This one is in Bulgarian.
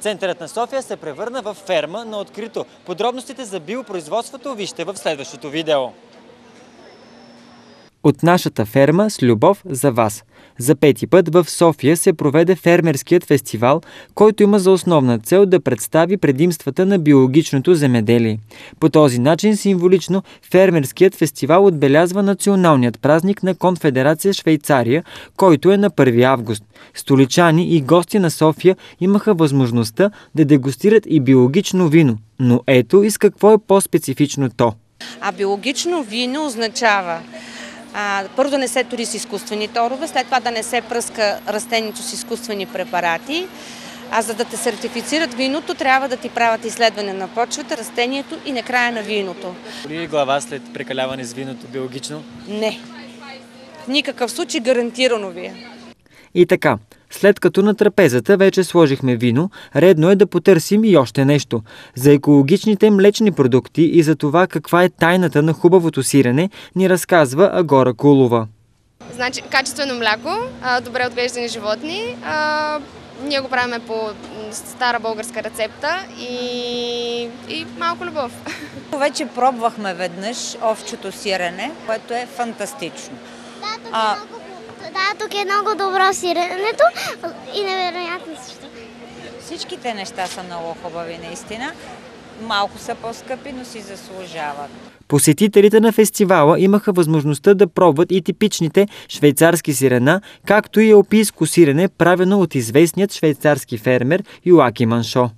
Центърът на София се превърна в ферма на открито. Подробностите за биопроизводството вижте в следващото видео. От нашата ферма с любов за вас. За пети път в София се проведе фермерският фестивал, който има за основна цел да представи предимствата на биологичното земеделие. По този начин символично фермерският фестивал отбелязва националният празник на Конфедерация Швейцария, който е на 1 август. Столичани и гости на София имаха възможността да дегустират и биологично вино. Но ето и с какво е по-специфично то. А биологично вино означава първо да не се тори с изкуствени торове, след това да не се пръска растението с изкуствени препарати, а за да те сертифицират виното, трябва да ти правят изследване на почвата, растението и накрая на виното. Боли глава след прекаляване с виното биологично? Не. В никакъв случай гарантирано ви е. И така, след като на трапезата вече сложихме вино, редно е да потърсим и още нещо. За екологичните млечни продукти и за това каква е тайната на хубавото сирене, ни разказва Агора Кулова. Значи, качествено мляко, добре отглеждани животни. Ние го правим по стара българска рецепта и малко любов. Вече пробвахме веднъж овчето сирене, което е фантастично. Да, тук е много добро сиренето и невероятно също. Всичките неща са много хубави наистина. Малко са по-скъпи, но си заслужават. Посетителите на фестивала имаха възможността да пробват и типичните швейцарски сирена, както и алпийско сирене, правено от известният швейцарски фермер Йоаким Аншо.